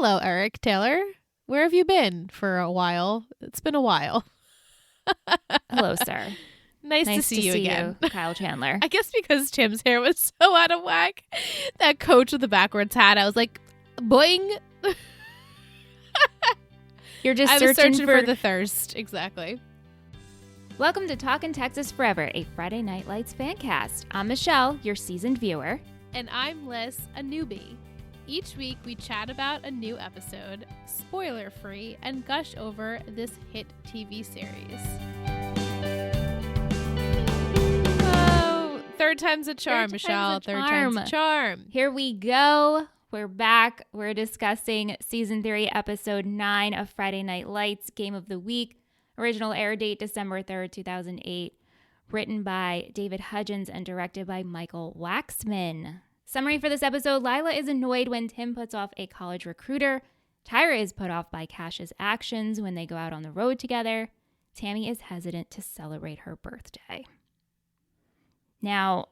Hello, Eric Taylor. Where have you been for a while? It's been a while. Hello, sir. Nice to see you again. Kyle Chandler. I guess because Tim's hair was so out of whack. That coach with the backwards hat, I was like, boing. You're just I was searching for the thirst. Exactly. Welcome to Talkin' Texas Forever, a Friday Night Lights fan cast. I'm Michelle, your seasoned viewer. And I'm Liz, a newbie. Each week, we chat about a new episode, spoiler-free, and gush over this hit TV series. Oh, third time's a charm, Michelle. Third time's a charm. Here we go. We're back. We're discussing Season 3, Episode 9 of Friday Night Lights, Game of the Week. Original air date, December 3rd, 2008. Written by David Hudgens and directed by Michael Waxman. Summary for this episode: Lila is annoyed when Tim puts off a college recruiter. Tyra is put off by Cash's actions when they go out on the road together. Tammy is hesitant to celebrate her birthday. Now,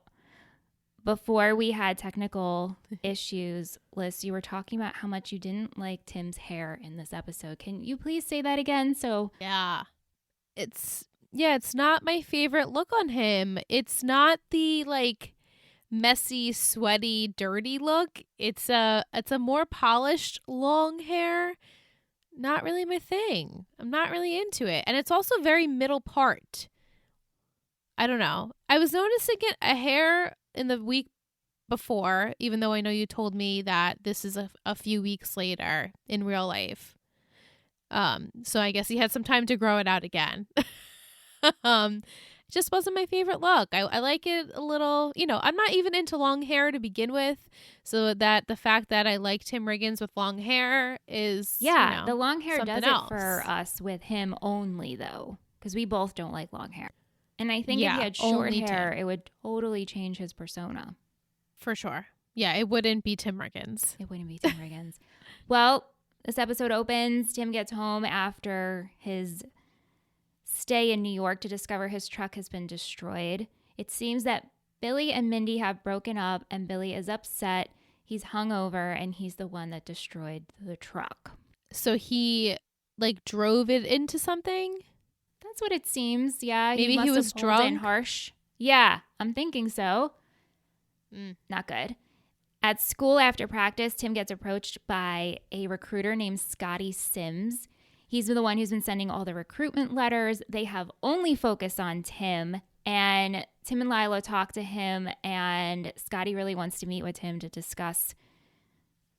before we had technical issues, Liz, you were talking about how much you didn't like Tim's hair in this episode. Can you please say that again? It's not my favorite look on him. It's not the messy, sweaty, dirty look. It's a more polished long hair. Not really my thing. I'm not really into it. And it's also very middle part. I don't know. I was noticing a hair in the week before, even though I know you told me that this is a few weeks later in real life. So I guess he had some time to grow it out again. Just wasn't my favorite look. I like it a little, I'm not even into long hair to begin with. So that the fact that I like Tim Riggins with long hair is, the long hair does else. it for us with him only, though, because we both don't like long hair. And I think if he had short hair, it would totally change his persona. For sure. Yeah, it wouldn't be Tim Riggins. It wouldn't be Tim Riggins. Well, this episode opens. Tim gets home after his stay in New York to discover his truck has been destroyed. It seems that Billy and Mindy have broken up and Billy is upset. He's hungover and he's the one that destroyed the truck. So he drove it into something? That's what it seems. Yeah. Maybe he was drunk and harsh. Yeah, I'm thinking so. Not good. At school after practice, Tim gets approached by a recruiter named Scotty Sims. He's the one who's been sending all the recruitment letters. They have only focused on Tim, and Tim and Lila talk to him, and Scotty really wants to meet with him to discuss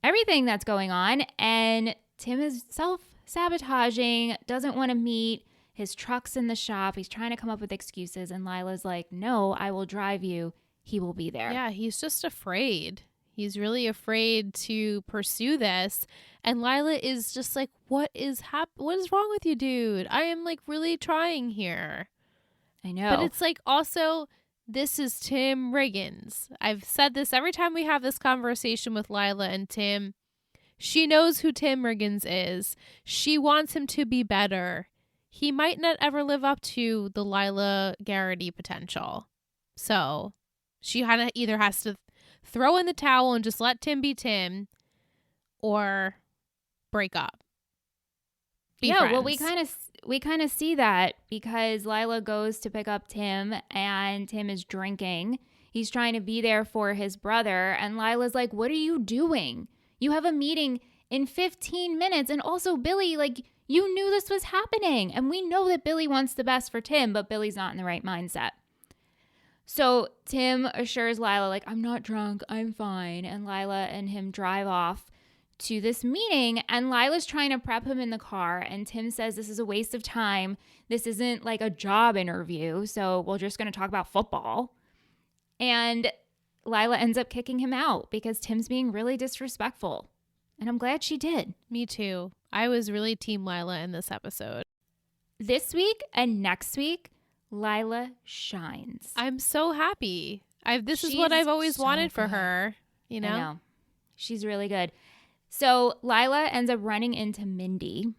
everything that's going on. And Tim is self-sabotaging, doesn't want to meet. His truck's in the shop. He's trying to come up with excuses, and Lila's like, no, I will drive you. He will be there. Yeah, he's just afraid. He's really afraid to pursue this. And Lila is just like, what is wrong with you, dude? I am really trying here. I know. But it's also, this is Tim Riggins. I've said this every time we have this conversation with Lila and Tim. She knows who Tim Riggins is. She wants him to be better. He might not ever live up to the Lila Garrity potential. So she either has to throw in the towel and just let Tim be Tim, or break up. Be friends. Well, we kind of see that because Lila goes to pick up Tim and Tim is drinking. He's trying to be there for his brother, and Lila's like, "What are you doing? You have a meeting in 15 minutes, and also Billy, you knew this was happening, and we know that Billy wants the best for Tim, but Billy's not in the right mindset." So Tim assures Lila, I'm not drunk, I'm fine. And Lila and him drive off to this meeting, and Lila's trying to prep him in the car. And Tim says, this is a waste of time. This isn't a job interview, so we're just going to talk about football. And Lila ends up kicking him out because Tim's being really disrespectful. And I'm glad she did. Me too. I was really team Lila in this episode. This week and next week, Lila shines. I'm so happy. This is what I've always wanted for her. I know. She's really good. So Lila ends up running into Mindy.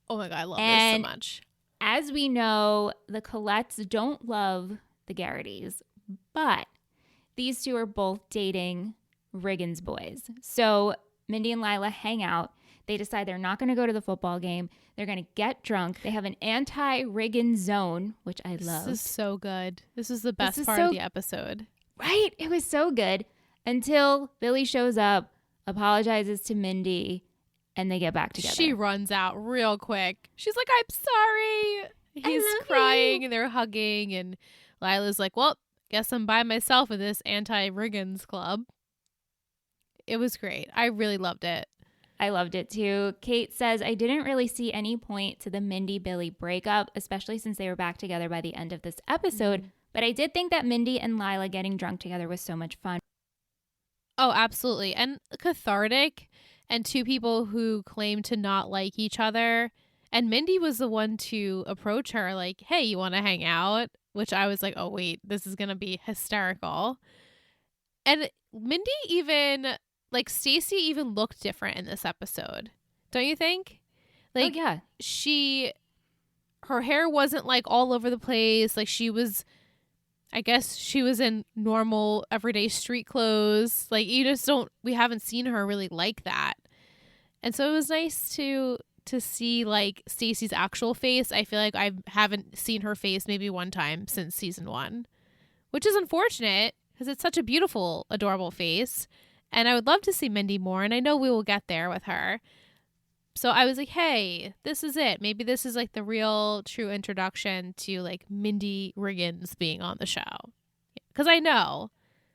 Oh my God, I love this so much. As we know, the Collettes don't love the Garritys, but these two are both dating Riggins boys. So Mindy and Lila hang out. They decide they're not going to go to the football game. They're going to get drunk. They have an anti-Riggin zone, which I love. This is so good. This is the best part of the episode. Right? It was so good until Billy shows up, apologizes to Mindy, and they get back together. She runs out real quick. She's like, I'm sorry. He's crying and they're hugging. And Lila's like, well, guess I'm by myself in this anti-Riggins club. It was great. I really loved it. I loved it too. Kate says, I didn't really see any point to the Mindy-Billy breakup, especially since they were back together by the end of this episode. But I did think that Mindy and Lila getting drunk together was so much fun. Oh, absolutely. And cathartic. And two people who claim to not like each other. And Mindy was the one to approach her like, hey, you want to hang out? Which I was like, oh, wait, this is going to be hysterical. And Mindy even, like, Stacey even looked different in this episode. Don't you think? Like, oh, yeah. Her hair wasn't like all over the place. Like I guess she was in normal everyday street clothes. Like we haven't seen her really like that. And so it was nice to see like Stacey's actual face. I feel like I haven't seen her face maybe one time since season 1, which is unfortunate because it's such a beautiful, adorable face. And I would love to see Mindy more. And I know we will get there with her. So I was like, hey, this is it. Maybe this is like the real true introduction to like Mindy Riggins being on the show. Because I know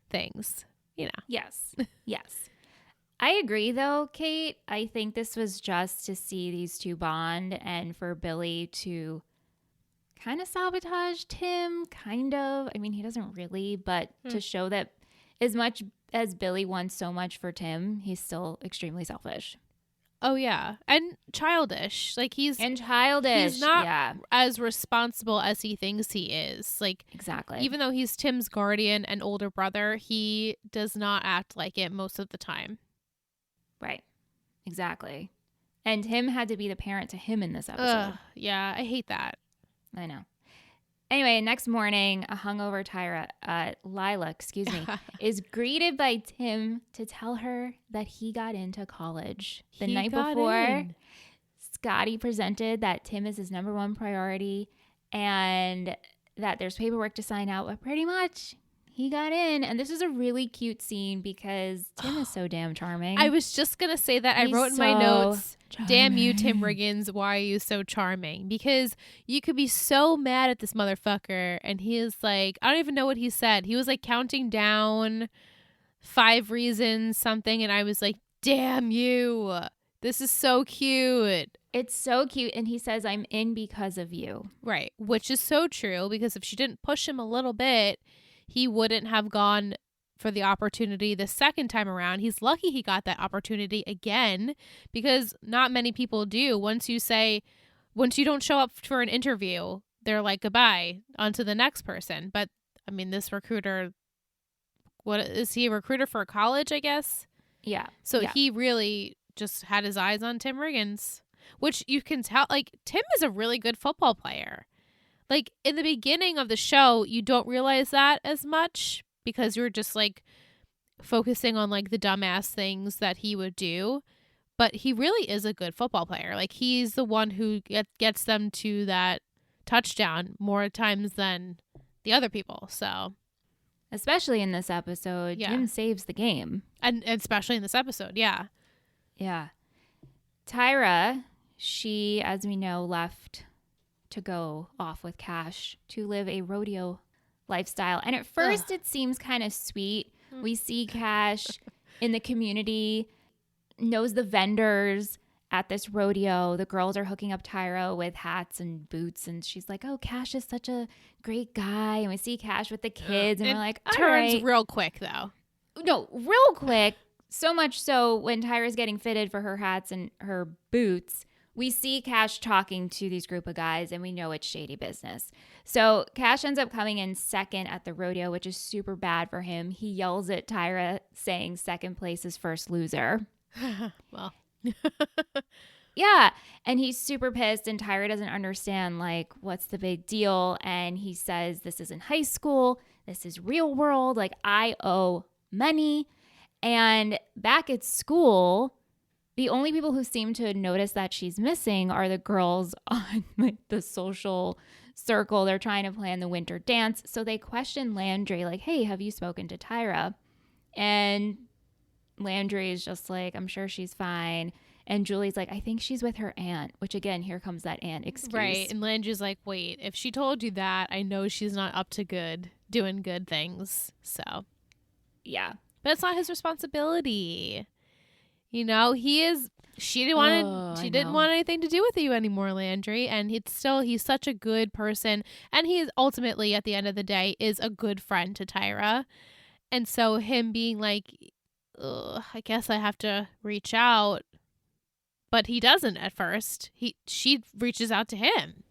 things, you know. Yes. Yes. I agree though, Kate. I think this was just to see these two bond and for Billy to kind of sabotage Tim, kind of. I mean, he doesn't really, but to show that as much as Billy wants so much for Tim, he's still extremely selfish. Oh, yeah. And childish. Like he's not as responsible as he thinks he is. Like, exactly. Even though he's Tim's guardian and older brother, he does not act like it most of the time. Right. Exactly. And Tim had to be the parent to him in this episode. Yeah, I hate that. I know. Anyway, next morning, a hungover Lila, is greeted by Tim to tell her that he got into college. The night before, Scotty presented that Tim is his number one priority and that there's paperwork to sign out, but pretty much he got in. And this is a really cute scene because Tim is so damn charming. I was just going to say that. I wrote in my notes, damn you, Tim Riggins, why are you so charming? Because you could be so mad at this motherfucker. And he is like, I don't even know what he said. He was like counting down 5 reasons, something. And I was like, damn you. This is so cute. It's so cute. And he says, I'm in because of you. Right. Which is so true because if she didn't push him a little bit, he wouldn't have gone for the opportunity the second time around. He's lucky he got that opportunity again because not many people do. Once you don't show up for an interview, they're like, goodbye, on to the next person. But I mean, this recruiter, what is he, a recruiter for college, I guess? Yeah. So he really just had his eyes on Tim Riggins, which you can tell, like, Tim is a really good football player. Like, in the beginning of the show, you don't realize that as much because you're just, like, focusing on, like, the dumbass things that he would do. But he really is a good football player. Like, he's the one who gets them to that touchdown more times than the other people. So, especially in this episode, Tim saves the game. And especially in this episode, yeah. Yeah. Tyra, she, as we know, left to go off with Cash to live a rodeo lifestyle. And at first it seems kind of sweet. We see Cash in the community, knows the vendors at this rodeo. The girls are hooking up Tyra with hats and boots. And she's like, oh, Cash is such a great guy. And we see Cash with the kids. And we're like, all turns right. real quick, though. No, real quick. So much so when Tyra's getting fitted for her hats and her boots, we see Cash talking to these group of guys and we know it's shady business. So Cash ends up coming in second at the rodeo, which is super bad for him. He yells at Tyra saying second place is first loser. Well. Yeah. And he's super pissed and Tyra doesn't understand, like, what's the big deal? And he says, this isn't high school. This is real world. Like, I owe money. And back at school, The only people who seem to notice that she's missing are the girls on like the social circle. They're trying to plan the winter dance. So they question Landry, like, hey, have you spoken to Tyra? And Landry is just like, I'm sure she's fine. And Julie's like, I think she's with her aunt, which again, here comes that aunt excuse. Right. And Landry's like, wait, if she told you that, I know she's not up to doing good things. So, yeah. But it's not his responsibility. You know, she didn't want anything to do with you anymore, Landry. And he's such a good person. And he is ultimately, at the end of the day, is a good friend to Tyra. And so him being like, I guess I have to reach out. But he doesn't at first. She reaches out to him.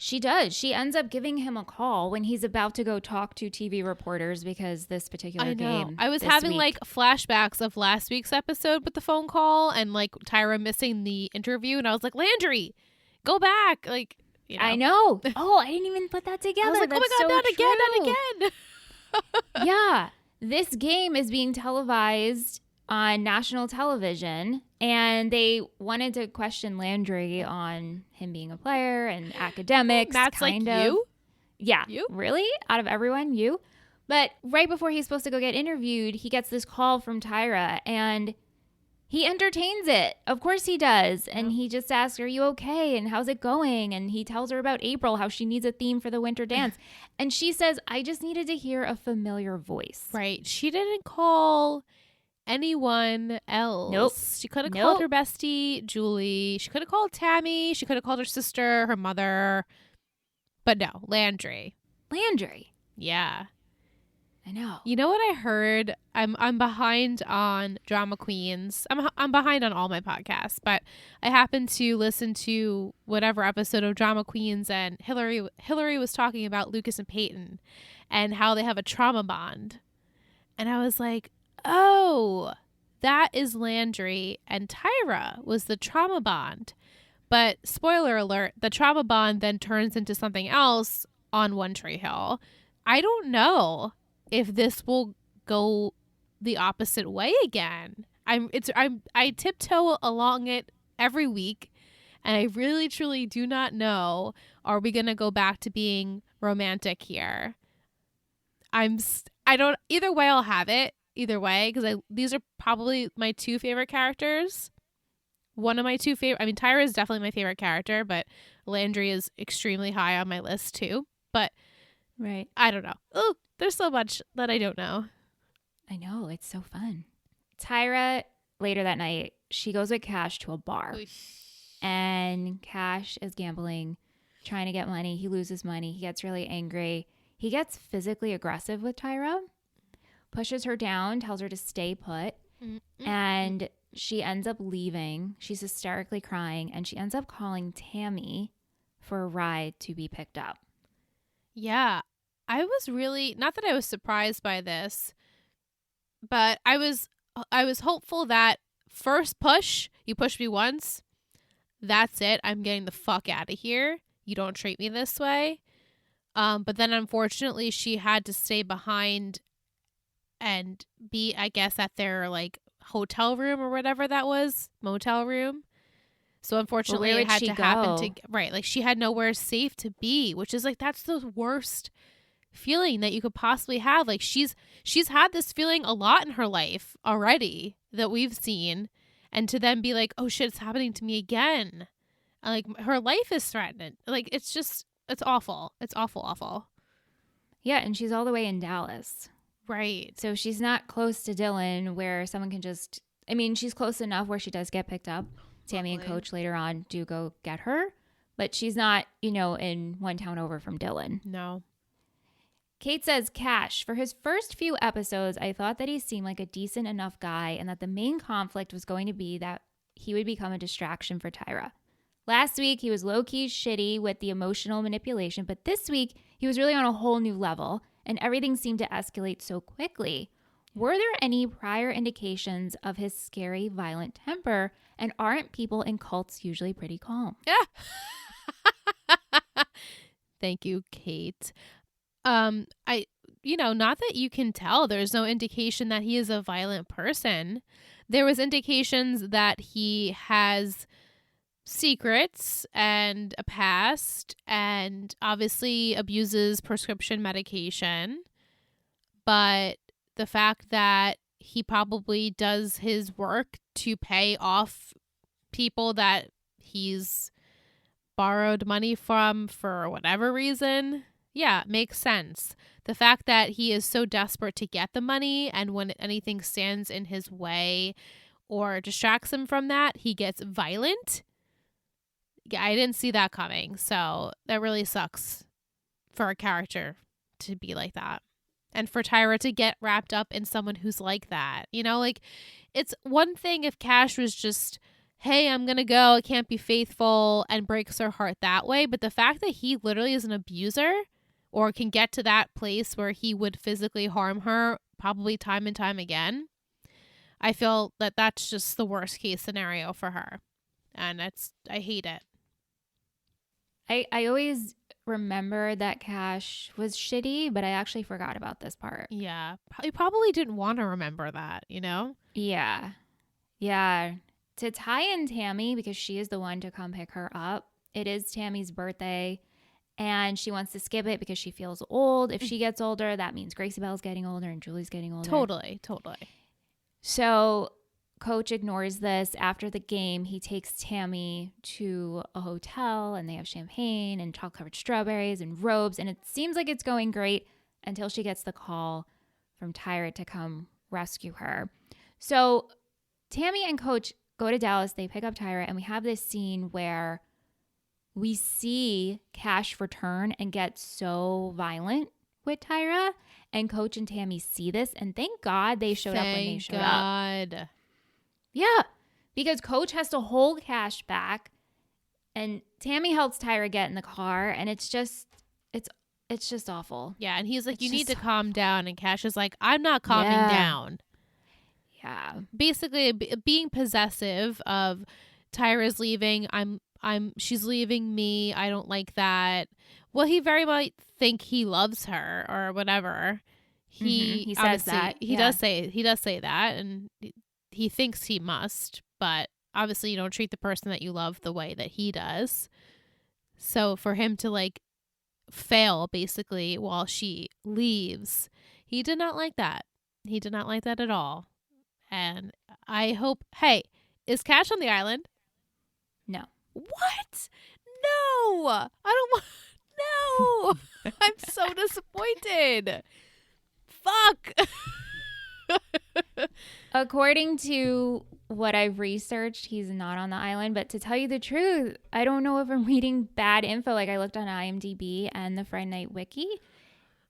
She does. She ends up giving him a call when he's about to go talk to TV reporters because this particular game. I was having like flashbacks of last week's episode with the phone call and like Tyra missing the interview. And I was like, Landry, go back. Like, you know. I know. Oh, I didn't even put that together. I was like, That's oh my God, not again. Yeah. This game is being televised on national television, and they wanted to question Landry on him being a player and academics. That's kind like of. You? Yeah. You? Really? Out of everyone, you? But right before he's supposed to go get interviewed, he gets this call from Tyra, and he entertains it. Of course he does. And he just asks, are you okay? And how's it going? And he tells her about April, how she needs a theme for the winter dance. And she says, I just needed to hear a familiar voice. Right. She didn't call anyone else. Nope. She could have called her bestie, Julie. She could have called Tammy. She could have called her sister, her mother. But no, Landry. Yeah. I know. You know what I heard? I'm behind on Drama Queens. I'm behind on all my podcasts, but I happened to listen to whatever episode of Drama Queens, and Hillary was talking about Lucas and Peyton and how they have a trauma bond. And I was like, oh, that is Landry, and Tyra was the trauma bond. But spoiler alert, the trauma bond then turns into something else on One Tree Hill. I don't know if this will go the opposite way again. I tiptoe along it every week, and I really truly do not know, are we going to go back to being romantic here? I don't, either way I'll have it. Either way, because these are probably my two favorite characters. One of my two favorite. I mean, Tyra is definitely my favorite character, but Landry is extremely high on my list too. But right, I don't know. Oh, there's so much that I don't know. I know, it's so fun. Tyra, later that night, she goes with Cash to a bar, and Cash is gambling, trying to get money. He loses money. He gets really angry. He gets physically aggressive with Tyra. Pushes her down, tells her to stay put, and she ends up leaving. She's hysterically crying, and she ends up calling Tammy for a ride to be picked up. Yeah, I was really, not that I was surprised by this, but I was hopeful that first push, you push me once, that's it. I'm getting the fuck out of here. You don't treat me this way. But then unfortunately, she had to stay behind and be, I guess, at their like hotel room or whatever that was, motel room. So unfortunately, it had to happen to, right? Like she had nowhere safe to be, which is like, that's the worst feeling that you could possibly have. Like she's had this feeling a lot in her life already that we've seen, and to then be like, oh shit, it's happening to me again. Like her life is threatened. Like it's awful. It's awful. Yeah, and she's all the way in Dallas. Right. So she's not close to Dylan where someone can just, I mean, she's close enough where she does get picked up. Tammy and Coach later on do go get her, but she's not, in one town over from Dylan. No. Kate says, Cash, for his first few episodes, I thought that he seemed like a decent enough guy and that the main conflict was going to be that he would become a distraction for Tyra. Last week, he was low-key shitty with the emotional manipulation, but this week, he was really on a whole new level, and everything seemed to escalate so quickly. Were there any prior indications of his scary, violent temper, and aren't people in cults usually pretty calm? Yeah. Thank you, Kate. Not that you can tell, there's no indication that he is a violent person. there was indications that he has secrets and a past and obviously abuses prescription medication. But the fact that he probably does his work to pay off people that he's borrowed money from for whatever reason, yeah, makes sense. The fact that he is so desperate to get the money, and when anything stands in his way or distracts him from that, he gets violent. Yeah, I didn't see that coming. So that really sucks for a character to be like that. And for Tyra to get wrapped up in someone who's like that. You know, like, it's one thing if Cash was just, hey, I'm going to go, I can't be faithful, and breaks her heart that way. But the fact that he literally is an abuser or can get to that place where he would physically harm her probably time and time again, I feel that that's just the worst case scenario for her. And I hate it. I always remember that Cash was shitty, but I actually forgot about this part. Yeah. He probably didn't want to remember that, you know? Yeah. Yeah. To tie in Tammy, because she is the one to come pick her up, it is Tammy's birthday, and she wants to skip it because she feels old. If she gets older, that means Gracie Bell's getting older and Julie's getting older. Totally. So Coach ignores this. After the game, he takes Tammy to a hotel, and they have champagne and chocolate-covered strawberries and robes, and it seems like it's going great until she gets the call from Tyra to come rescue her. So Tammy and Coach go to Dallas. They pick up Tyra, and we have this scene where we see Cash return and get so violent with Tyra, and Coach and Tammy see this, and thank God they showed up when they showed up. Yeah, because Coach has to hold Cash back, and Tammy helps Tyra get in the car, and it's just awful. Yeah, and he's like, you need to calm down, and Cash is like, I'm not calming down. Yeah. Basically being possessive of Tyra's leaving, she's leaving me, I don't like that. Well, he very might think he loves her or whatever. He says that. He does say that, and he thinks he must, but obviously you don't treat the person that you love the way that he does. So for him to like fail basically while she leaves, he did not like that. He did not like that at all. And I hope, hey, is Cash on the island? No. What? No, I don't want, no. I'm so disappointed. Fuck. According to what I've researched, he's not on the island. But to tell you the truth, I don't know if I'm reading bad info. Like, I looked on IMDb and the Friday Night Wiki.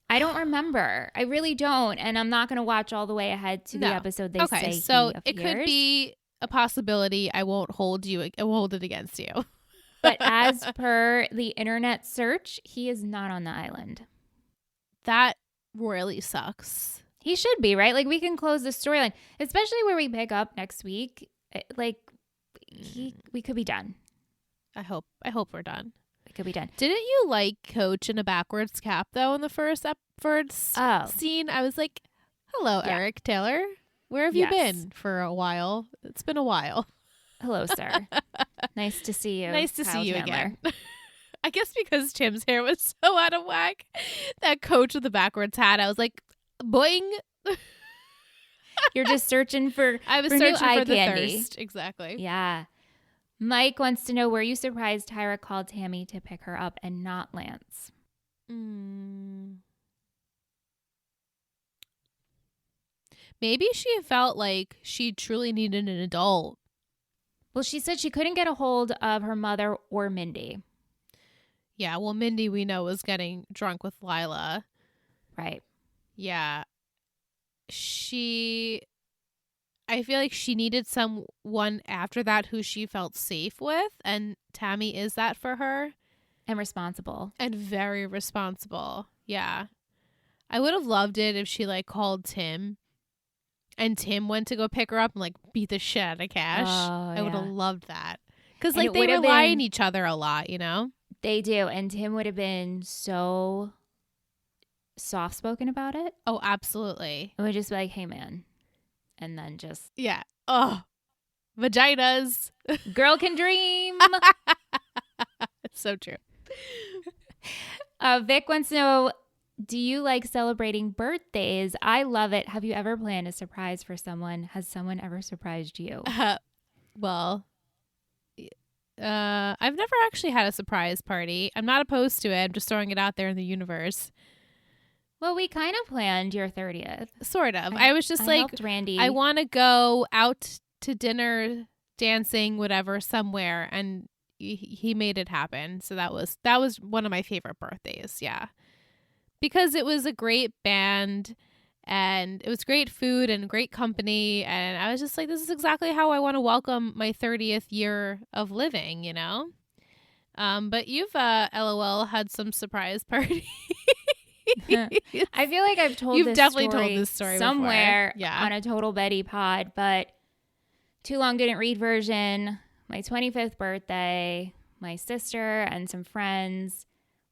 I don't remember. I really don't. And I'm not going to watch all the way ahead to the episode they say so he appears. It could be a possibility. I won't hold it against you. But as per the internet search, he is not on the island. That really sucks. He should be, right? Like, we can close the storyline, especially where we pick up next week. Like, we could be done. I hope we're done. It could be done. Didn't you like Coach in a backwards cap though in the first scene? I was like, "Hello, Eric Taylor. Where have you been for a while? It's been a while." Hello, sir. Nice to see you. Nice to Kyle see you Chandler. again. I guess because Tim's hair was so out of whack, that Coach with the backwards hat, I was like, boing. You're just searching for I was for searching new for eye the candy. thirst. Exactly. Yeah. Mike wants to know, were you surprised Tyra called Tammy to pick her up and not Lance? Maybe she felt like she truly needed an adult. Well, she said she couldn't get a hold of her mother or Mindy. Yeah, well, Mindy, we know, was getting drunk with Lila. Right. Yeah. I feel like she needed someone after that who she felt safe with, and Tammy is that for her. And responsible. And very responsible. Yeah. I would have loved it if she like called Tim and Tim went to go pick her up and like beat the shit out of Cash. I would have loved that. Because like they rely on each other a lot, you know? They do. And Tim would have been so soft-spoken about it. Oh, absolutely. It would just be like, hey, man. and then just Yeah. Oh, vaginas. girl can dream. It's so true. Vic wants to know, do you like celebrating birthdays? I love it. Have you ever planned a surprise for someone? Has someone ever surprised you? Well, I've never actually had a surprise party. I'm not opposed to it. I'm just throwing it out there in the universe. Well, we kind of planned your 30th. Sort of. I was just I like, helped Randy. I want to go out to dinner, dancing, whatever, somewhere, and he made it happen. So that was one of my favorite birthdays. Yeah, because it was a great band, and it was great food and great company, and I was just like, this is exactly how I want to welcome my 30th year of living. You know. But you've LOL had some surprise party. I feel like I've told You've this definitely story told this story somewhere before. Yeah. on a Total Betty pod, but Too Long Didn't Read version, my 25th birthday, my sister and some friends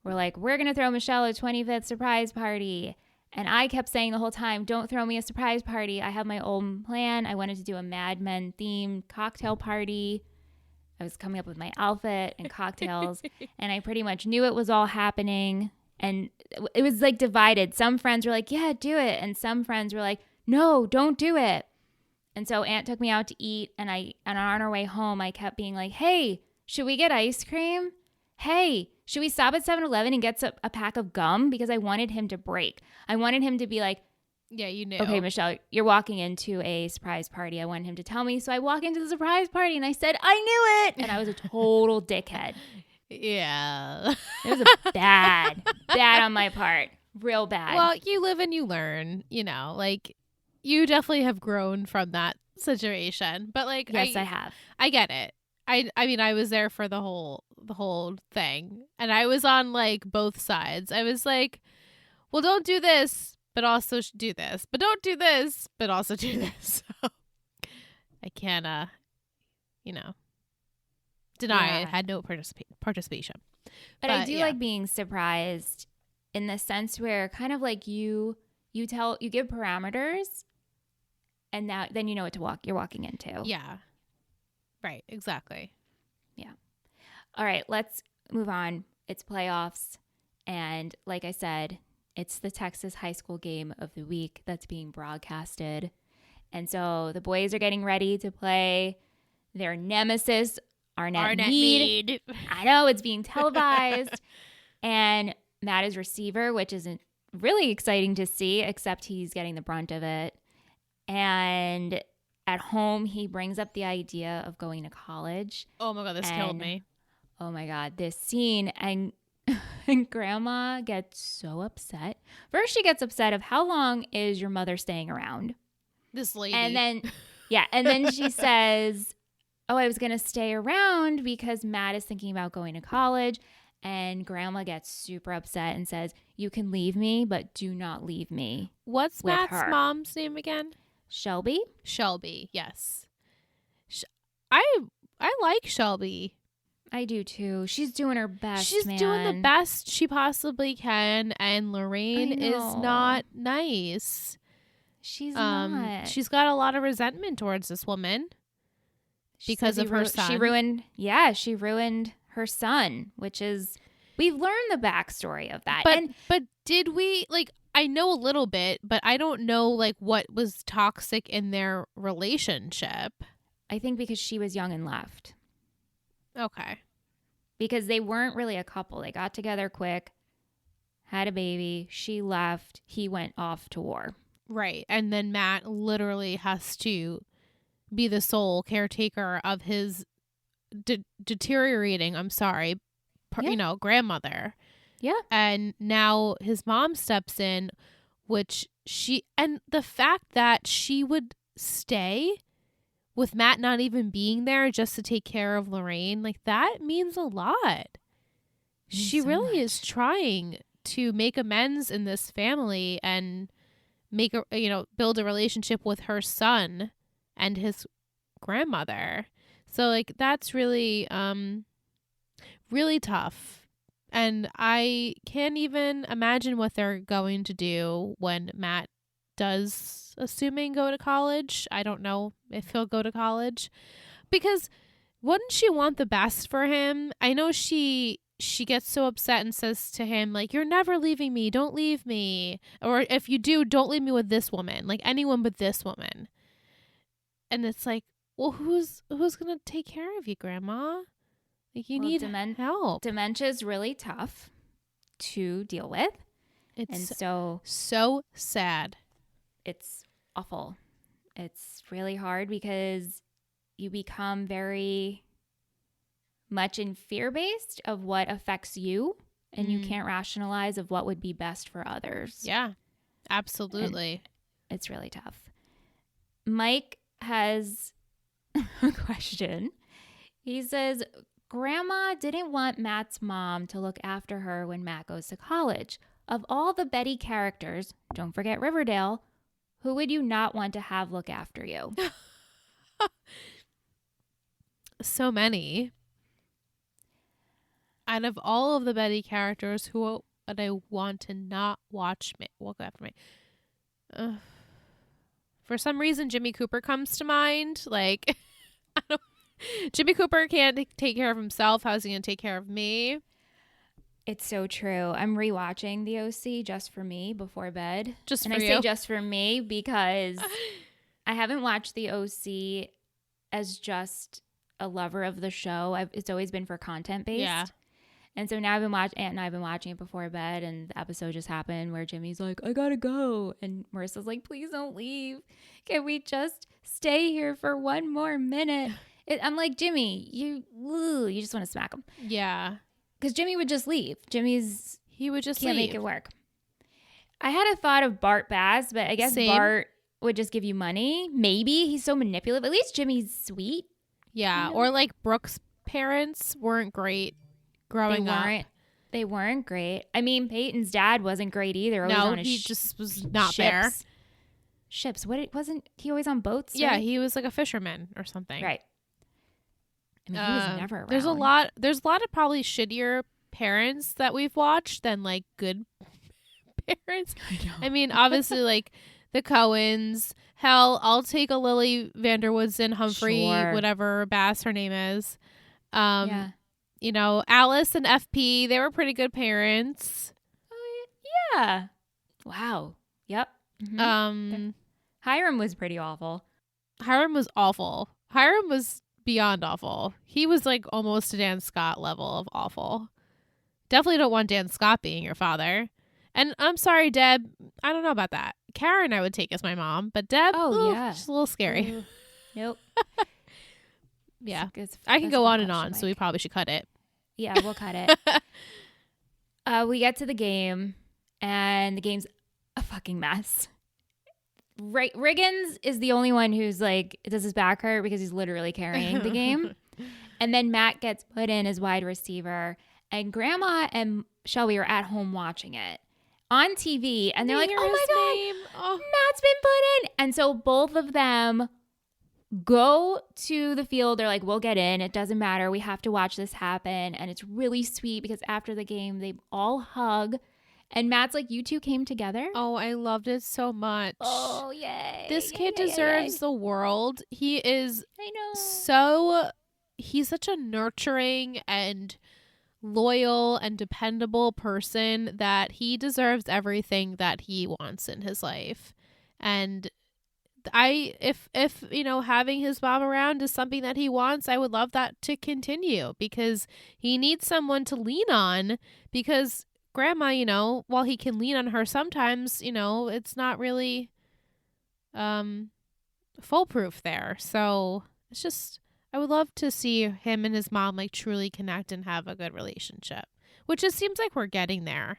were like, we're going to throw Michelle a 25th surprise party. And I kept saying the whole time, don't throw me a surprise party. I have my own plan. I wanted to do a Mad Men themed cocktail party. I was coming up with my outfit and cocktails, and I pretty much knew it was all happening. And it was like divided. Some friends were like, yeah, do it. And some friends were like, no, don't do it. And so Aunt took me out to eat, and on our way home, I kept being like, hey, should we get ice cream? Hey, should we stop at 7-Eleven and get a pack of gum? Because I wanted him to break. I wanted him to be like, yeah, you knew. Okay, Michelle, you're walking into a surprise party. I wanted him to tell me. So I walk into the surprise party, and I said, I knew it. And I was a total dickhead. Yeah. It was a bad on my part. Real bad. Well, you live and you learn, you know, like you definitely have grown from that situation. But like, yes, I have. I get it. I mean, I was there for the whole thing, and I was on like both sides. I was like, well, don't do this, but also do this, but don't do this, but also do this. So I can't, deny it had no participation. But I do like being surprised in the sense where kind of like you give parameters, and then you know what you're walking into. Yeah. Right. Exactly. Yeah. All right. Let's move on. It's playoffs. And like I said, it's the Texas high school game of the week that's being broadcasted. And so the boys are getting ready to play their nemesis, Arnett Meade. I know, it's being televised. And Matt is receiver, which isn't really exciting to see, except he's getting the brunt of it. And at home, he brings up the idea of going to college. Oh my God, this killed me. Oh my God, this scene. And Grandma gets so upset. First, she gets upset of how long is your mother staying around? This lady. And then she says, oh, I was going to stay around because Matt is thinking about going to college. And Grandma gets super upset and says, you can leave me, but do not leave me. What's Matt's mom's name again? Shelby? Shelby, yes. I like Shelby. I do too. She's doing her best. She's doing the best she possibly can, and Lorraine is not nice. She's not. She's got a lot of resentment towards this woman because of her son. She ruined her son, which is, we've learned the backstory of that. But did we, like, I know a little bit, but I don't know like what was toxic in their relationship. I think because she was young and left. Okay. Because they weren't really a couple. They got together quick, had a baby, she left, he went off to war. Right. And then Matt literally has to be the sole caretaker of his deteriorating, grandmother. Yeah. And now his mom steps in, and the fact that she would stay with Matt not even being there just to take care of Lorraine, like that means a lot. She really is trying to make amends in this family and build a relationship with her son and his grandmother. So like that's really, really tough. And I can't even imagine what they're going to do when Matt does, assuming, go to college. I don't know if he'll go to college. Because wouldn't she want the best for him? I know she gets so upset and says to him, like, you're never leaving me. Don't leave me. Or if you do, don't leave me with this woman. Like, anyone but this woman. And it's like, well, who's going to take care of you, Grandma? Like, you need help. Dementia is really tough to deal with. It's so sad. It's awful. It's really hard because you become very much in fear-based of what affects you, and you can't rationalize of what would be best for others. Yeah, absolutely. And it's really tough. Mike has a question. He says, Grandma didn't want Matt's mom to look after her when Matt goes to college. Of all the Betty characters, don't forget Riverdale, who would you not want to have look after you? So many. Out of all of the Betty characters, who would I want to not look after me? For some reason, Jimmy Cooper comes to mind. Like, Jimmy Cooper can't take care of himself. How's he going to take care of me? It's so true. I'm rewatching The OC just for me before bed. And I say just for me because I haven't watched The OC as just a lover of the show. It's always been for content based. Yeah. And so now Aunt and I've been watching it before bed, and the episode just happened where Jimmy's like, I gotta go. And Marissa's like, please don't leave. Can we just stay here for one more minute? I'm like, Jimmy, you just want to smack him. Yeah. Because Jimmy would just leave. He would just can't leave. make it work. I had a thought of Bart Bass, but I guess Same. Bart would just give you money. Maybe. He's so manipulative. At least Jimmy's sweet. Yeah. You know? Or like Brooke's parents weren't great growing up. They weren't great. I mean, Peyton's dad wasn't great either. No, he just was not there. Ships. Wasn't he always on boats? Yeah, right? he was like a fisherman or something. Right. I mean, he was never around. There's a lot of probably shittier parents that we've watched than like good parents. I mean, obviously like the Coens. Hell, I'll take a Lily Vanderwoodson, Humphrey, whatever Bass her name is. Yeah. You know, Alice and FP, they were pretty good parents. Oh, yeah. Wow. Yep. Mm-hmm. Hiram was pretty awful. Hiram was awful. Hiram was beyond awful. He was like almost a Dan Scott level of awful. Definitely don't want Dan Scott being your father. And I'm sorry, Deb. I don't know about that. Karen I would take as my mom, but Deb, yeah. she's a little scary. Nope. Yeah. I can go on and on, so we probably should cut it. Yeah, we'll cut it. We get to the game, and the game's a fucking mess. Right, Riggins is the only one who's like, does his back hurt because he's literally carrying the game. And then Matt gets put in as wide receiver, and Grandma and Shelby are at home watching it on TV, and they're like, oh my God, Matt's been put in. And so both of them go to the field. They're like, we'll get in. It doesn't matter. We have to watch this happen. And it's really sweet because after the game, they all hug. And Matt's like, you two came together? Oh, I loved it so much. Oh, yay. This kid deserves the world. He is he's such a nurturing and loyal and dependable person that he deserves everything that he wants in his life. And if you know, having his mom around is something that he wants, I would love that to continue because he needs someone to lean on because Grandma, you know, while he can lean on her sometimes, you know, it's not really foolproof there. So it's just, I would love to see him and his mom like truly connect and have a good relationship, which just seems like we're getting there.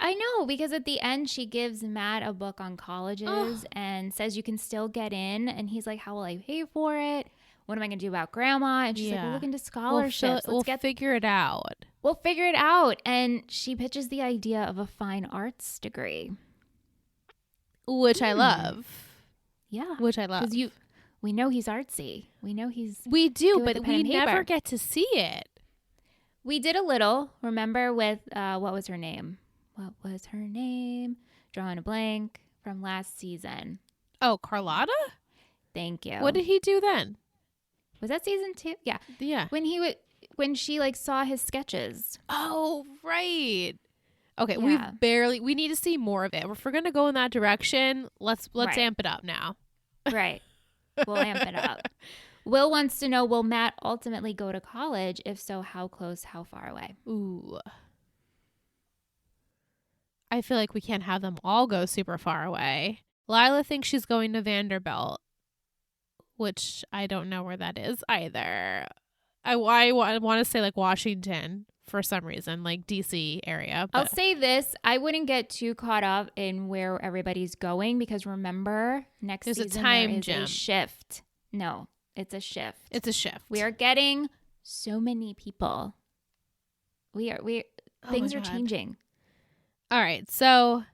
I know, because at the end she gives Matt a book on colleges and says you can still get in, and he's like, how will I pay for it? What am I going to do about Grandma? And she's like, we'll look into scholarships. We'll figure it out. We'll figure it out. And she pitches the idea of a fine arts degree. Which I love. Yeah. Which I love. Because we know he's artsy. We know he's We do, but we never get to see it. We did a little, remember, with, what was her name? Drawing a blank from last season. Oh, Carlotta? Thank you. What did he do then? Was that season 2? Yeah. Yeah. When she like saw his sketches. Oh, right. Okay, Yeah. we need to see more of it. If we're gonna go in that direction, let's Right. amp it up now. Right. We'll amp it up. Will wants to know, will Matt ultimately go to college? If so, how close, how far away? Ooh. I feel like we can't have them all go super far away. Lila thinks she's going to Vanderbilt, which I don't know where that is either. I want to say like Washington for some reason, like DC area. But I'll say this. I wouldn't get too caught up in where everybody's going because remember, next There's a season time there is jump. a shift. No, it's a shift. It's a shift. We are getting so many people. Things are changing. All right. So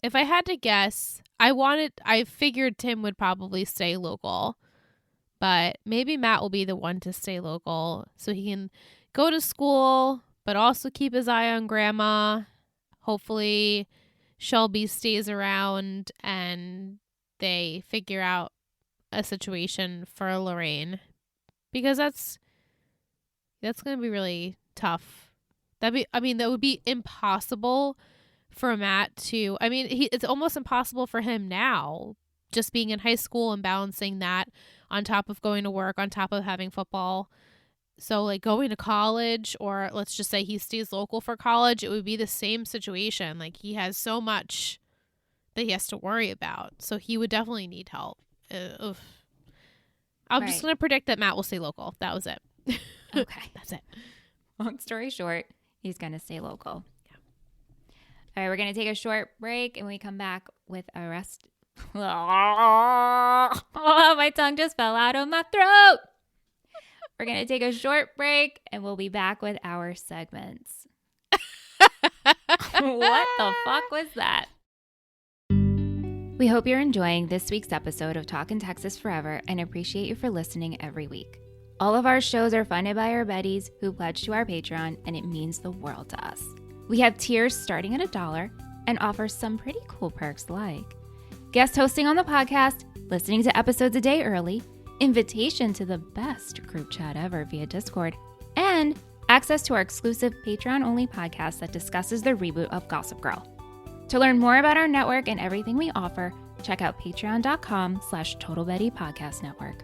if I had to guess, I figured Tim would probably stay local, but maybe Matt will be the one to stay local so he can go to school, but also keep his eye on grandma. Hopefully Shelby stays around and they figure out a situation for Lorraine, because that's going to be really tough. That would be impossible for Matt to, it's almost impossible for him now, just being in high school and balancing that on top of going to work, on top of having football. So like going to college, or let's just say he stays local for college, it would be the same situation. Like he has so much that he has to worry about. So he would definitely need help. I'm just going to predict that Matt will stay local. That was it. Okay. That's it. Long story short, he's going to stay local. Yeah. All right, we're going to take a short break and we come back with a rest. Oh, my tongue just fell out of my throat. We're going to take a short break and we'll be back with our segments. What the fuck was that? We hope you're enjoying this week's episode of Talkin' Texas Forever and appreciate you for listening every week. All of our shows are funded by our Betties who pledge to our Patreon, and it means the world to us. We have tiers starting at $1 and offer some pretty cool perks like guest hosting on the podcast, listening to episodes a day early, invitation to the best group chat ever via Discord, and access to our exclusive Patreon-only podcast that discusses the reboot of Gossip Girl. To learn more about our network and everything we offer, check out patreon.com/Total Betty Podcast Network.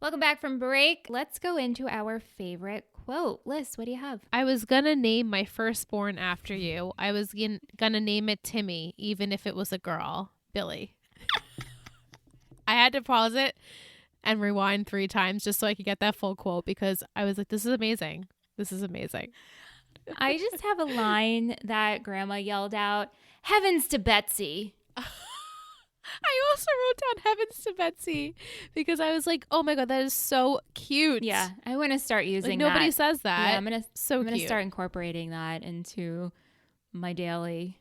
Welcome back from break. Let's go into our favorite quote. Liz, what do you have? I was going to name my firstborn after you. I was going to name it Timmy, even if it was a girl. Billy. I had to pause it and rewind 3 times just so I could get that full quote, because I was like, this is amazing. This is amazing. I just have a line that Grandma yelled out, "Heavens to Betsy." I also wrote down "Heavens to Betsy" because I was like, oh my God, that is so cute. Yeah, I want to start using like, nobody that. says that. Yeah, I'm gonna cute. Start incorporating that into my daily.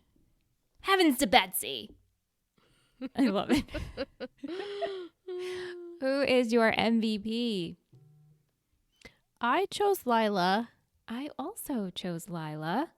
Heavens to Betsy. I love it. Who is your MVP? I chose Lila. I also chose Lila.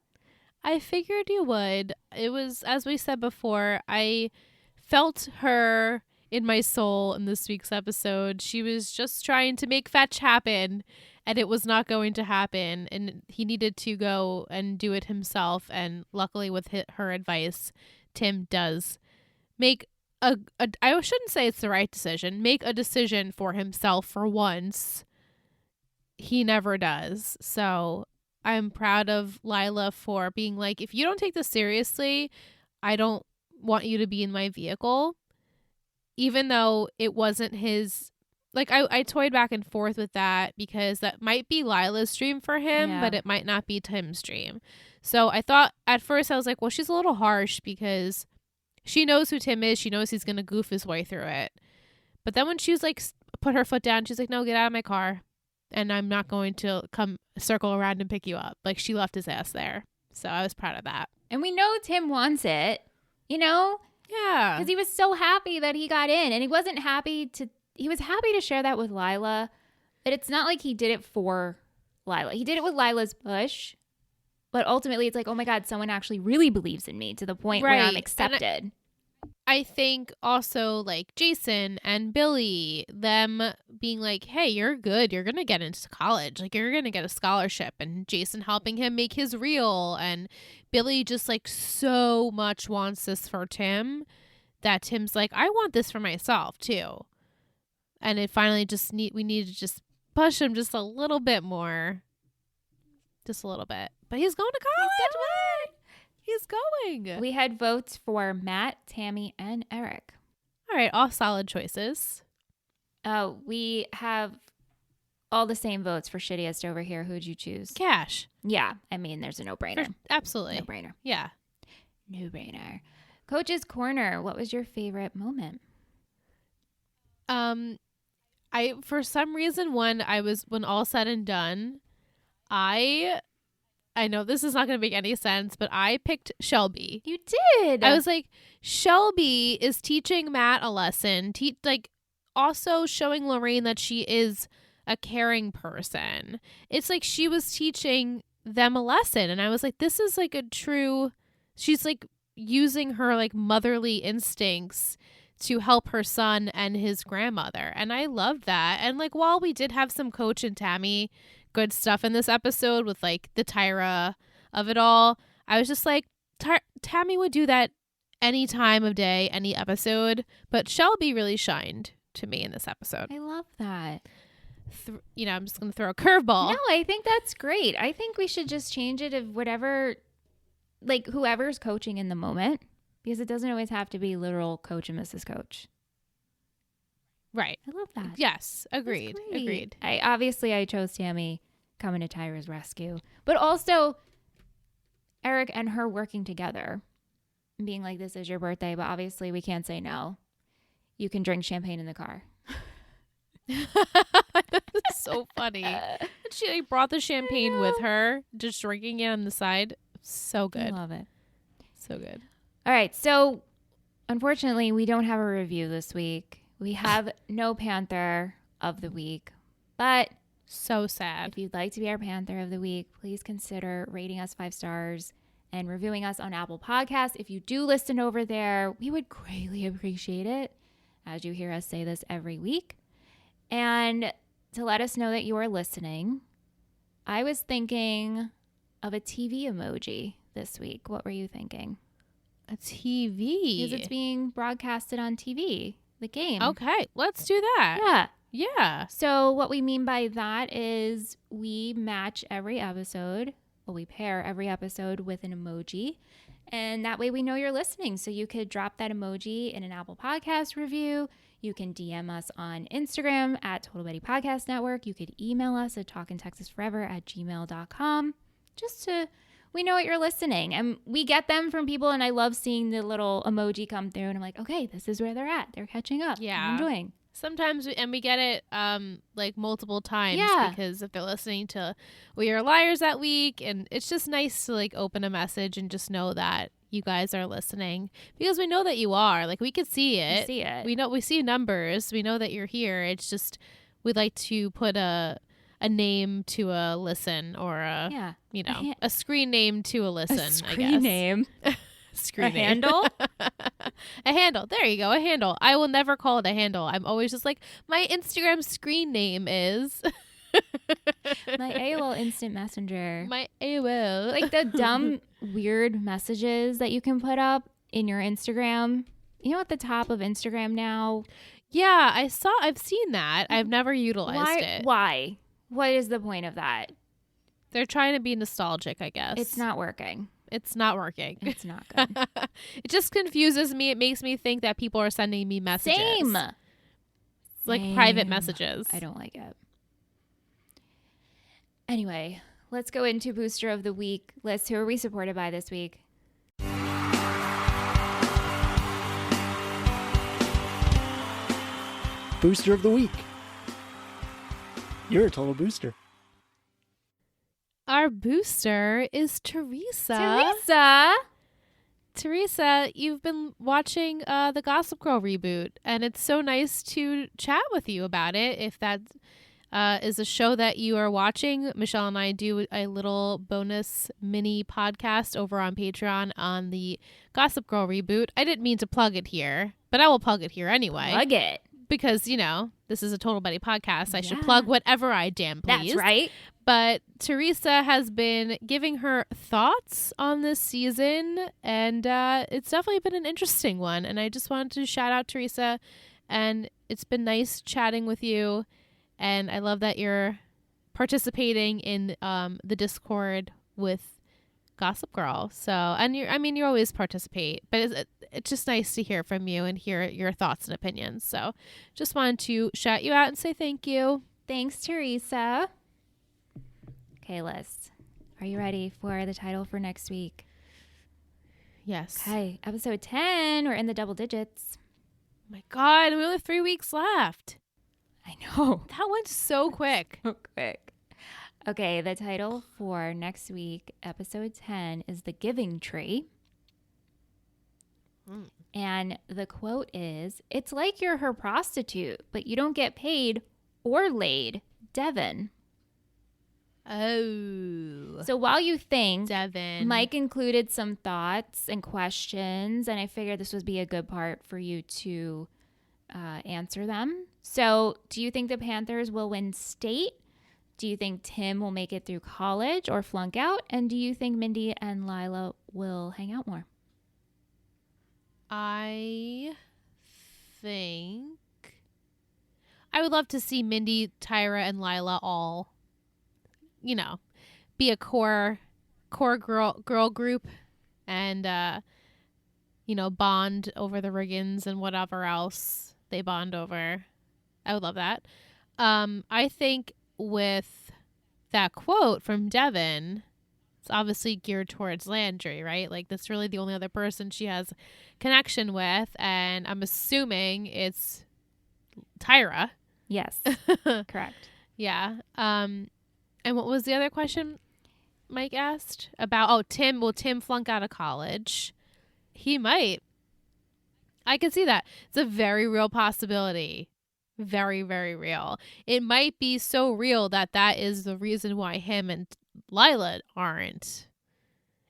I figured you would. It was, as we said before, I felt her in my soul in this week's episode. She was just trying to make fetch happen, and it was not going to happen. And he needed to go and do it himself. And luckily, with her advice, Tim does make I shouldn't say it's the right decision. Make a decision for himself for once. He never does. So I'm proud of Lila for being like, if you don't take this seriously, I don't want you to be in my vehicle. Even though it wasn't his, like I toyed back and forth with that because that might be Lila's dream for him, but it might not be Tim's dream. So I thought at first I was like, well, she's a little harsh because she knows who Tim is. She knows he's going to goof his way through it. But then when she was like, put her foot down, she's like, no, get out of my car. And I'm not going to come circle around and pick you up. Like, she left his ass there. So I was proud of that. And we know Tim wants it, you know? Yeah. Because he was so happy that he got in. And he was happy to share that with Lila. But it's not like he did it for Lila. He did it with Lila's push. But ultimately, it's like, oh my God, someone actually really believes in me to the point where I'm accepted. I think also like Jason and Billy, them being like, hey, you're good. You're going to get into college. Like, you're going to get a scholarship. And Jason helping him make his reel. And Billy just like so much wants this for Tim that Tim's like, I want this for myself too. And it finally just we need to just push him just a little bit more. Just a little bit. But he's going to college. He's going. We had votes for Matt, Tammy, and Eric. All right. All solid choices. We have all the same votes for shittiest over here. Who'd you choose? Cash. Yeah. I mean, there's a no-brainer. Absolutely. No-brainer. Yeah. No-brainer. Coach's Corner. What was your favorite moment? I for some reason when all said and done, I know this is not going to make any sense, but I picked Shelby. You did. I was like, Shelby is teaching Matt a lesson, like also showing Lorraine that she is a caring person. It's like she was teaching them a lesson, and I was like, this is like a true. She's like using her like motherly instincts to help her son and his grandmother, and I loved that. And like, while we did have some Coach and Tammy good stuff in this episode with like the Tyra of it all, I was just like, Tammy would do that any time of day, any episode, but Shelby really shined to me in this episode. I love that. I'm just gonna throw a curveball. No, I think that's great. I think we should just change it of whatever, like whoever's coaching in the moment, because it doesn't always have to be literal Coach and Mrs. Coach. Right. I love that. Yes. Agreed. I chose Tammy coming to Tyra's rescue, but also Eric and her working together and being like, this is your birthday, but obviously we can't say no. You can drink champagne in the car. That's so funny. She like brought the champagne with her, just drinking it on the side. So good. I love it. So good. All right. So unfortunately, we don't have a review this week. We have no Panther of the week, but so sad. If you'd like to be our Panther of the week, please consider rating us 5 stars and reviewing us on Apple Podcasts. If you do listen over there, we would greatly appreciate it, as you hear us say this every week. And to let us know that you are listening, I was thinking of a TV emoji this week. What were you thinking? A TV? Because it's being broadcasted on TV. The game. Okay, let's do that. Yeah. So what we mean by that is we match every episode. Well, we pair every episode with an emoji. And that way we know you're listening. So you could drop that emoji in an Apple Podcast review. You can DM us on Instagram at Total Betty Podcast Network. You could email us at talkintexasforever@gmail.com. Just to... we know what you're listening, and we get them from people, and I love seeing the little emoji come through, and I'm like, okay, this is where they're at. They're catching up. Yeah. I'm enjoying. Sometimes, we get it like multiple times Yeah. because if they're listening to We Are Liars that week, and it's just nice to like open a message and just know that you guys are listening, because we know that you are. Like, we could see it. We see it. We see numbers. We know that you're here. It's just we'd like to put a name to a listen, or a screen name to a listen. A screen I guess. name. Screen a name. handle. A handle. There you go. A handle. I will never call it a handle. I'm always just like, my Instagram screen name is My AOL Instant Messenger. my AOL. Like the dumb, weird messages that you can put up in your Instagram. You know, at the top of Instagram now. Yeah, I've seen that. I've never utilized it. Why? What is the point of that? They're trying to be nostalgic, I guess. It's not working. It's not working. It's not good. It just confuses me. It makes me think that people are sending me messages. Same. Like private messages. I don't like it. Anyway, let's go into Booster of the Week. Liz, who are we supported by this week? Booster of the Week. You're a total booster. Our booster is Teresa. Teresa, you've been watching the Gossip Girl reboot, and it's so nice to chat with you about it. If that's is a show that you are watching. Michelle and I do a little bonus mini podcast over on Patreon on the Gossip Girl reboot. I didn't mean to plug it here, but I will plug it here anyway. Plug it. Because, this is a Total Betty podcast. I should plug whatever I damn please. That's right. But Teresa has been giving her thoughts on this season, and it's definitely been an interesting one. And I just wanted to shout out Teresa, and it's been nice chatting with you. And I love that you're participating in the Discord with Gossip Girl. So, and you always participate, but it's just nice to hear from you and hear your thoughts and opinions. So just wanted to shout you out and say thank you. Thanks, Teresa. Okay, Liz, are you ready for the title for next week? Yes. Okay, episode 10. We're in the double digits. Oh my God, we only have 3 weeks left. I know. That went so quick. So quick. Okay, the title for next week, episode 10, is The Giving Tree. And the quote is, "It's like you're her prostitute, but you don't get paid or laid. Devin." Oh. So while you think, Devin. Mike included some thoughts and questions, and I figured this would be a good part for you to answer them. So do you think the Panthers will win state? Do you think Tim will make it through college or flunk out? And do you think Mindy and Lila will hang out more? I think I would love to see Mindy, Tyra, and Lila all, be a core girl group and, bond over the Riggins and whatever else they bond over. I would love that. I think with that quote from Devin, it's obviously geared towards Landry, right? Like, that's really the only other person she has connection with, and I'm assuming it's Tyra. Yes, correct. Yeah. And what was the other question Mike asked about? Tim. Will Tim flunk out of college? He might. I can see that. It's a very real possibility. Very, very real. It might be so real that is the reason why him and Lila aren't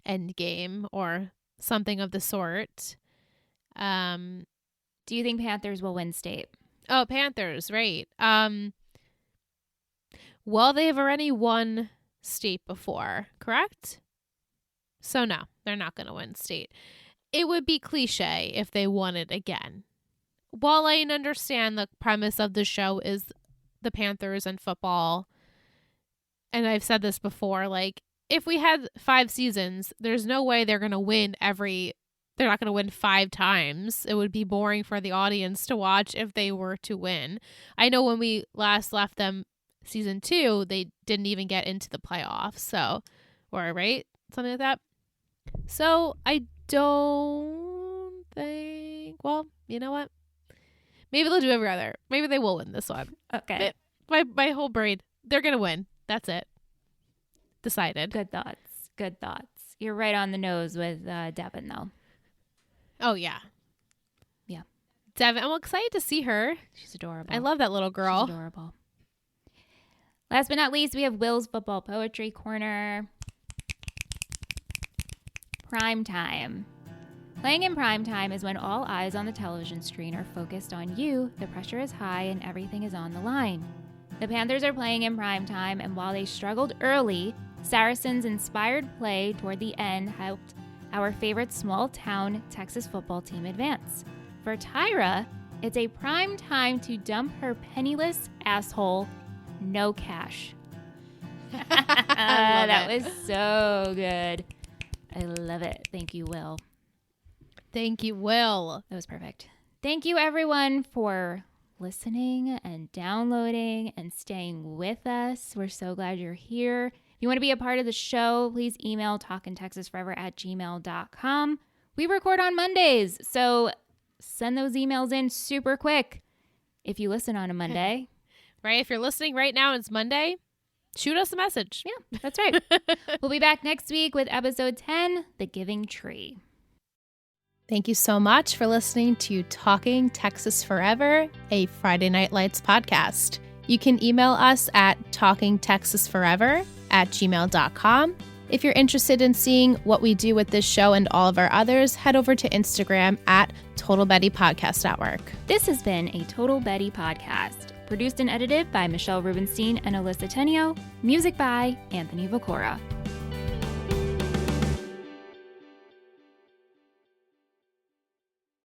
endgame or something of the sort. Do you think Panthers will win state? Oh, Panthers, right. Well, they've already won state before, correct? So no, they're not going to win state. It would be cliche if they won it again. While I understand the premise of the show is the Panthers and football, and I've said this before, like, if we had 5 seasons, there's no way they're going to win they're not going to win 5 times. It would be boring for the audience to watch if they were to win. I know when we last left them season 2, they didn't even get into the playoffs. Right? Something like that. So I don't think, well, you know what? Maybe they'll do every other. Maybe they will win this one. Okay. My whole brain, they're going to win. That's it. Decided. Good thoughts. Good thoughts. You're right on the nose with Devin, though. Oh, yeah. Yeah. Devin, I'm excited to see her. She's adorable. I love that little girl. She's adorable. Last but not least, we have Will's Football Poetry Corner. Prime time. Playing in prime time is when all eyes on the television screen are focused on you, the pressure is high, and everything is on the line. The Panthers are playing in prime time, and while they struggled early, Saracens' inspired play toward the end helped our favorite small-town Texas football team advance. For Tyra, it's a prime time to dump her penniless asshole, no cash. That was so good. I love it. Thank you, Will. Thank you, Will. That was perfect. Thank you, everyone, for listening and downloading and staying with us. We're so glad you're here. If you want to be a part of the show, please email talkintexasforever@gmail.com. We record on Mondays, so send those emails in super quick if you listen on a Monday. Right? If you're listening right now and it's Monday, shoot us a message. Yeah, that's right. We'll be back next week with episode 10, The Giving Tree. Thank you so much for listening to Talking Texas Forever, a Friday Night Lights podcast. You can email us at talkingtexasforever@gmail.com. If you're interested in seeing what we do with this show and all of our others, head over to Instagram at Total Betty Podcast Network. This has been a Total Betty podcast, produced and edited by Michelle Rubenstein and Alyssa Tenio, music by Anthony Vacora.